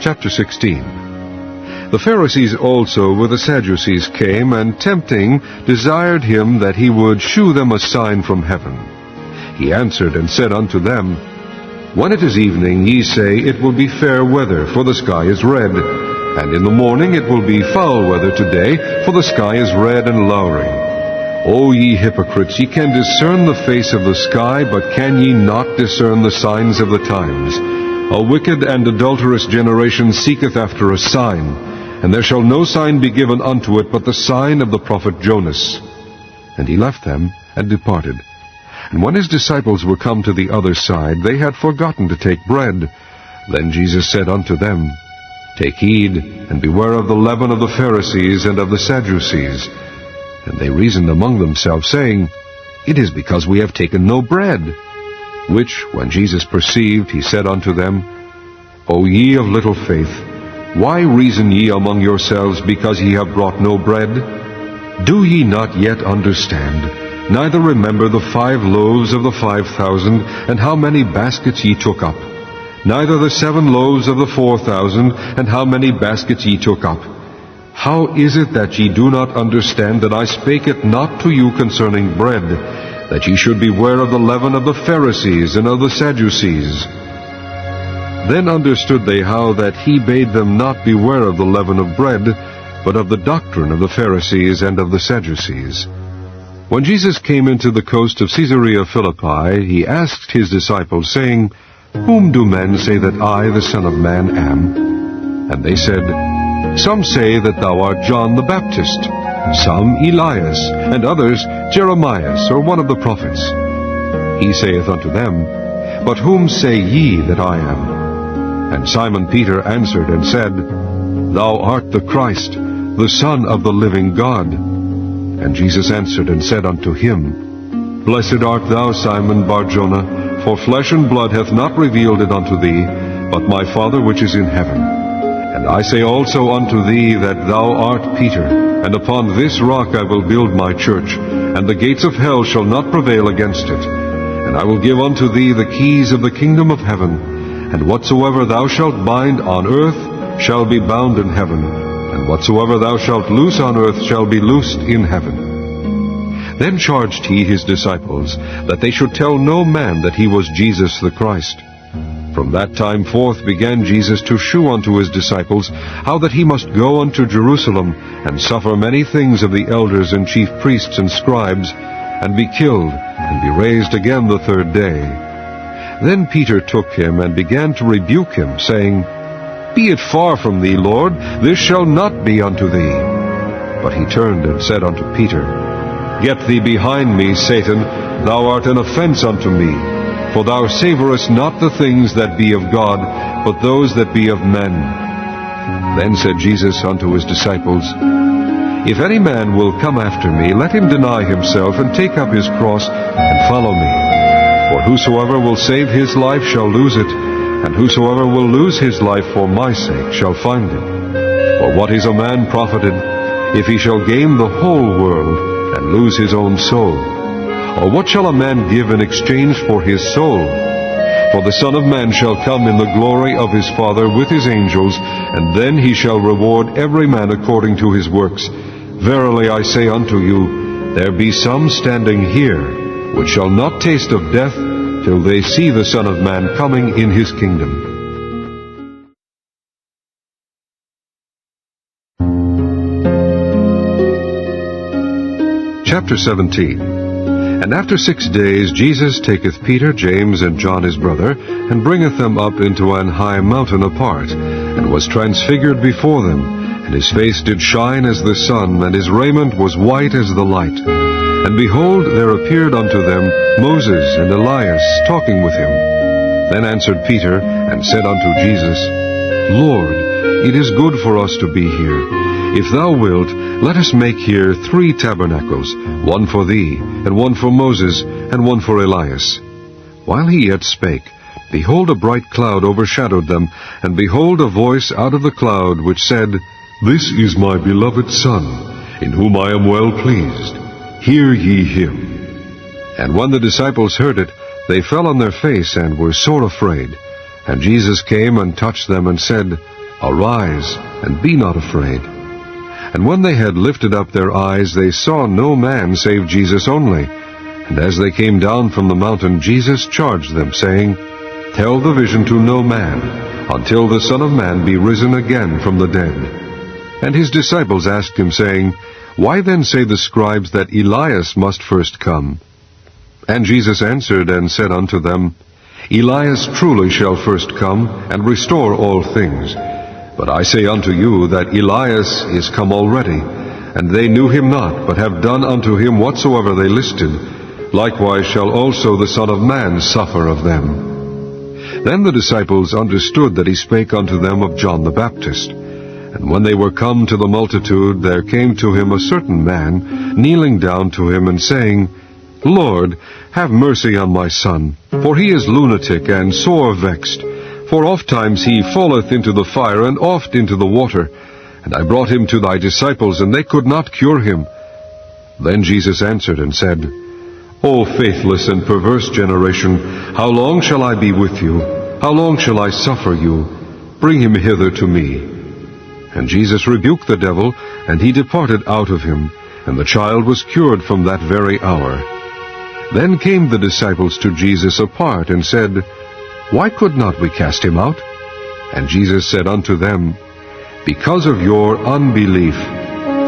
Chapter 16. The Pharisees also with the Sadducees came, and tempting, desired him that he would shew them a sign from heaven. He answered and said unto them, When it is evening, ye say, It will be fair weather, for the sky is red. And in the morning it will be foul weather today, for the sky is red and lowering. O ye hypocrites, ye can discern the face of the sky, but can ye not discern the signs of the times? A wicked and adulterous generation seeketh after a sign, and there shall no sign be given unto it but the sign of the prophet Jonas. And he left them, and departed. And when his disciples were come to the other side, they had forgotten to take bread. Then Jesus said unto them, Take heed, and beware of the leaven of the Pharisees and of the Sadducees. And they reasoned among themselves, saying, It is because we have taken no bread. Which, when Jesus perceived, he said unto them, O ye of little faith, why reason ye among yourselves, because ye have brought no bread? Do ye not yet understand? Neither remember the 5 loaves of the 5,000, and how many baskets ye took up? Neither the 7 loaves of the 4,000, and how many baskets ye took up? How is it that ye do not understand that I spake it not to you concerning bread, that ye should beware of the leaven of the Pharisees and of the Sadducees? Then understood they how that he bade them not beware of the leaven of bread, but of the doctrine of the Pharisees and of the Sadducees. When Jesus came into the coast of Caesarea Philippi, he asked his disciples, saying, Whom do men say that I, the Son of Man, am? And they said, Some say that thou art John the Baptist, some Elias, and others Jeremias, or one of the prophets. He saith unto them, But whom say ye that I am? And Simon Peter answered and said, Thou art the Christ, the Son of the living God. And Jesus answered and said unto him, Blessed art thou, Simon Bar-Jonah, for flesh and blood hath not revealed it unto thee, but my Father which is in heaven. And I say also unto thee that thou art Peter, and upon this rock I will build my church, and the gates of hell shall not prevail against it. And I will give unto thee the keys of the kingdom of heaven, and whatsoever thou shalt bind on earth shall be bound in heaven, and whatsoever thou shalt loose on earth shall be loosed in heaven. Then charged he his disciples that they should tell no man that he was Jesus the Christ. From that time forth began Jesus to shew unto his disciples how that he must go unto Jerusalem, and suffer many things of the elders and chief priests and scribes, and be killed, and be raised again the 3rd day. Then Peter took him, and began to rebuke him, saying, Be it far from thee, Lord, this shall not be unto thee. But he turned and said unto Peter, Get thee behind me, Satan, thou art an offense unto me, for thou savorest not the things that be of God, but those that be of men. Then said Jesus unto his disciples, If any man will come after me, let him deny himself, and take up his cross, and follow me. For whosoever will save his life shall lose it, and whosoever will lose his life for my sake shall find it. For what is a man profited, if he shall gain the whole world, and lose his own soul? Or what shall a man give in exchange for his soul? For the Son of Man shall come in the glory of his Father with his angels, and then he shall reward every man according to his works. Verily I say unto you, there be some standing here, which shall not taste of death, till they see the Son of Man coming in his kingdom. Chapter 17. And after 6 days Jesus taketh Peter, James, and John his brother, and bringeth them up into an high mountain apart, and was transfigured before them, and his face did shine as the sun, and his raiment was white as the light. And behold, there appeared unto them Moses and Elias, talking with him. Then answered Peter, and said unto Jesus, Lord, it is good for us to be here. If thou wilt, let us make here 3 tabernacles, one for thee, and one for Moses, and one for Elias. While he yet spake, behold, a bright cloud overshadowed them, and behold, a voice out of the cloud, which said, This is my beloved Son, in whom I am well pleased. Hear ye him. And when the disciples heard it, they fell on their face, and were sore afraid. And Jesus came and touched them, and said, Arise, and be not afraid. And when they had lifted up their eyes, they saw no man save Jesus only. And as they came down from the mountain, Jesus charged them, saying, Tell the vision to no man, until the Son of Man be risen again from the dead. And his disciples asked him, saying, Why then say the scribes that Elias must first come? And Jesus answered and said unto them, Elias truly shall first come, and restore all things. But I say unto you that Elias is come already, and they knew him not, but have done unto him whatsoever they listed. Likewise shall also the Son of Man suffer of them. Then the disciples understood that he spake unto them of John the Baptist. And when they were come to the multitude, there came to him a certain man, kneeling down to him, and saying, Lord, have mercy on my son, for he is lunatic and sore vexed. For ofttimes he falleth into the fire, and oft into the water. And I brought him to thy disciples, and they could not cure him. Then Jesus answered and said, O faithless and perverse generation, how long shall I be with you? How long shall I suffer you? Bring him hither to me. And Jesus rebuked the devil, and he departed out of him, and the child was cured from that very hour. Then came the disciples to Jesus apart, and said, Why could not we cast him out? And Jesus said unto them, Because of your unbelief.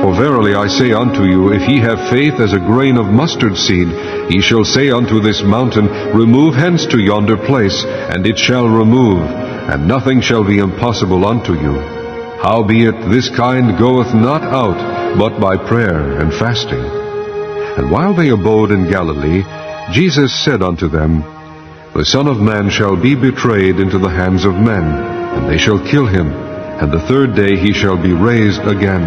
For verily I say unto you, if ye have faith as a grain of mustard seed, ye shall say unto this mountain, Remove hence to yonder place, and it shall remove, and nothing shall be impossible unto you. Howbeit this kind goeth not out, but by prayer and fasting. And while they abode in Galilee, Jesus said unto them, The Son of Man shall be betrayed into the hands of men, and they shall kill him, and the third day he shall be raised again.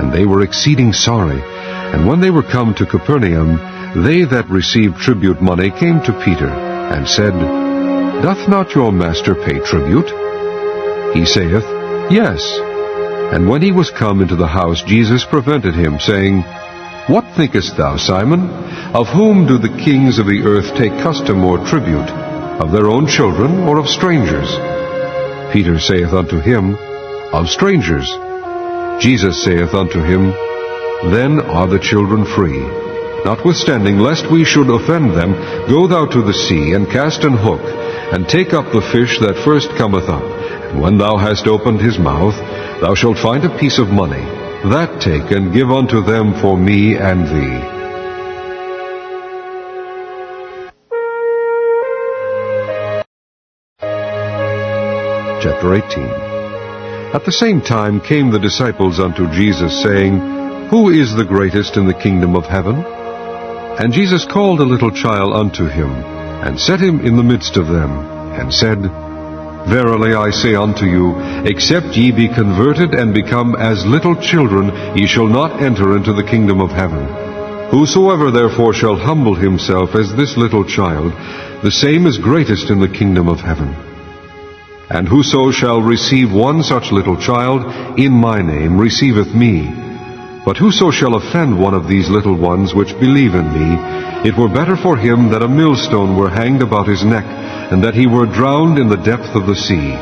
And they were exceeding sorry. And when they were come to Capernaum, they that received tribute money came to Peter, and said, Doth not your master pay tribute? He saith, Yes. And when he was come into the house, Jesus prevented him, saying, What thinkest thou, Simon? Of whom do the kings of the earth take custom or tribute? Of their own children, or of strangers? Peter saith unto him, Of strangers. Jesus saith unto him, Then are the children free. Notwithstanding, lest we should offend them, go thou to the sea, and cast an hook, and take up the fish that first cometh up. And when thou hast opened his mouth, thou shalt find a piece of money. That take, and give unto them for me and thee. Chapter 18. At the same time came the disciples unto Jesus, saying, Who is the greatest in the kingdom of heaven? And Jesus called a little child unto him, and set him in the midst of them, and said, Verily I say unto you, except ye be converted and become as little children, ye shall not enter into the kingdom of heaven. Whosoever therefore shall humble himself as this little child, the same is greatest in the kingdom of heaven. And whoso shall receive one such little child in my name receiveth me. But whoso shall offend one of these little ones which believe in me, it were better for him that a millstone were hanged about his neck, and that he were drowned in the depth of the sea.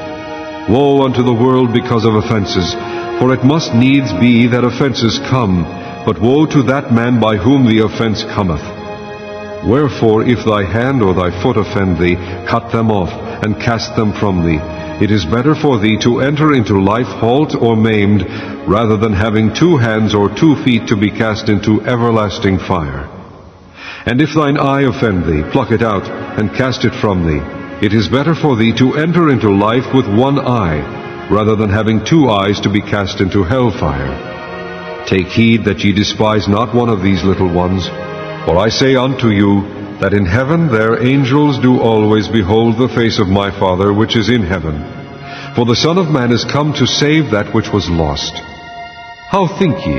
Woe unto the world because of offenses, for it must needs be that offenses come, but woe to that man by whom the offense cometh. Wherefore, if thy hand or thy foot offend thee, cut them off, and cast them from thee. It is better for thee to enter into life halt or maimed, rather than having 2 hands or 2 feet to be cast into everlasting fire. And if thine eye offend thee, pluck it out, and cast it from thee. It is better for thee to enter into life with 1 eye, rather than having 2 eyes to be cast into hellfire. Take heed that ye despise not one of these little ones. For I say unto you, that in heaven their angels do always behold the face of my Father which is in heaven. For the Son of Man is come to save that which was lost. How think ye?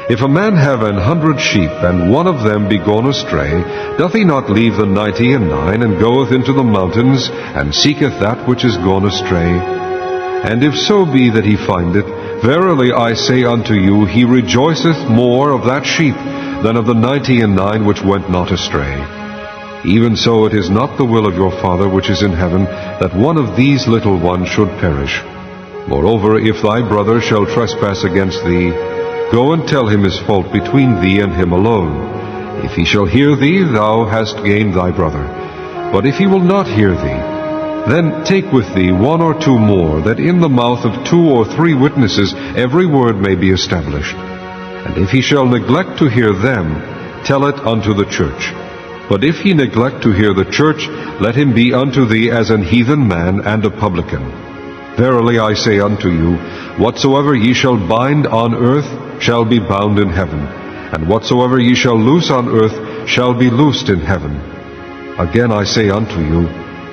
If a man have 100 sheep, and one of them be gone astray, doth he not leave the 99, and goeth into the mountains, and seeketh that which is gone astray? And if so be that he find it, verily I say unto you, he rejoiceth more of that sheep than of the 99 which went not astray. Even so it is not the will of your Father which is in heaven, that one of these little ones should perish. Moreover, if thy brother shall trespass against thee, go and tell him his fault between thee and him alone. If he shall hear thee, thou hast gained thy brother. But if he will not hear thee, then take with thee 1 or 2 more, that in the mouth of 2 or 3 witnesses every word may be established. And if he shall neglect to hear them, tell it unto the church. But if he neglect to hear the church, let him be unto thee as an heathen man and a publican. Verily I say unto you, whatsoever ye shall bind on earth shall be bound in heaven, and whatsoever ye shall loose on earth shall be loosed in heaven. Again I say unto you,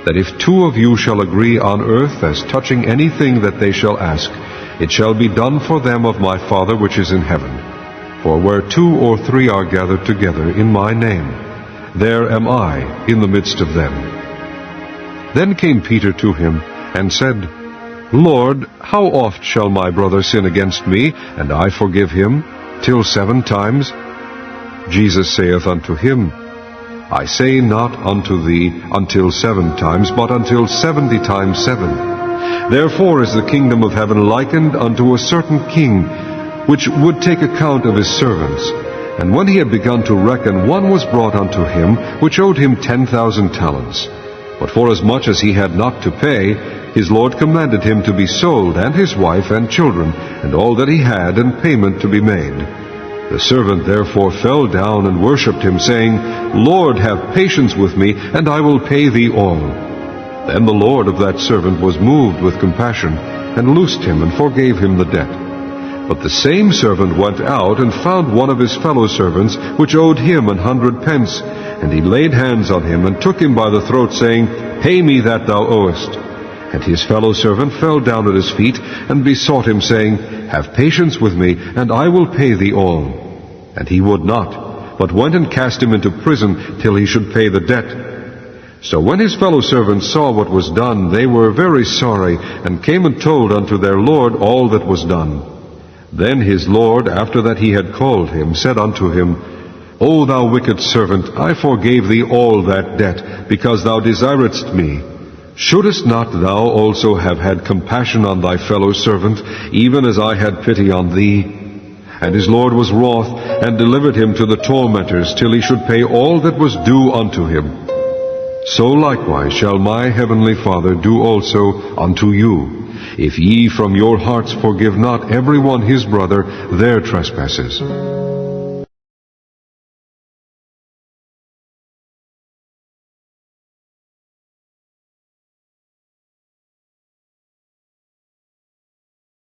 that if 2 of you shall agree on earth as touching anything that they shall ask, it shall be done for them of my Father which is in heaven. For where 2 or 3 are gathered together in my name, there am I in the midst of them. Then came Peter to him, and said, Lord, how oft shall my brother sin against me, and I forgive him? Till 7 times? Jesus saith unto him, I say not unto thee until 7 times, but until 70 times 7. Therefore is the kingdom of heaven likened unto a certain king, which would take account of his servants. And when he had begun to reckon, one was brought unto him, which owed him 10,000 talents. But forasmuch as he had not to pay, his Lord commanded him to be sold, and his wife and children, and all that he had, and payment to be made. The servant therefore fell down and worshipped him, saying, Lord, have patience with me, and I will pay thee all. Then the Lord of that servant was moved with compassion, and loosed him, and forgave him the debt. But the same servant went out, and found one of his fellow servants, which owed him 100 pence. And he laid hands on him, and took him by the throat, saying, Pay me that thou owest. And his fellow servant fell down at his feet, and besought him, saying, Have patience with me, and I will pay thee all. And he would not, but went and cast him into prison till he should pay the debt. So when his fellow servants saw what was done, they were very sorry, and came and told unto their Lord all that was done. Then his Lord, after that he had called him, said unto him, O thou wicked servant, I forgave thee all that debt, because thou desiredst me. Shouldest not thou also have had compassion on thy fellow servant, even as I had pity on thee? And his Lord was wroth, and delivered him to the tormentors, till he should pay all that was due unto him. So likewise shall my heavenly Father do also unto you, if ye from your hearts forgive not every one his brother their trespasses.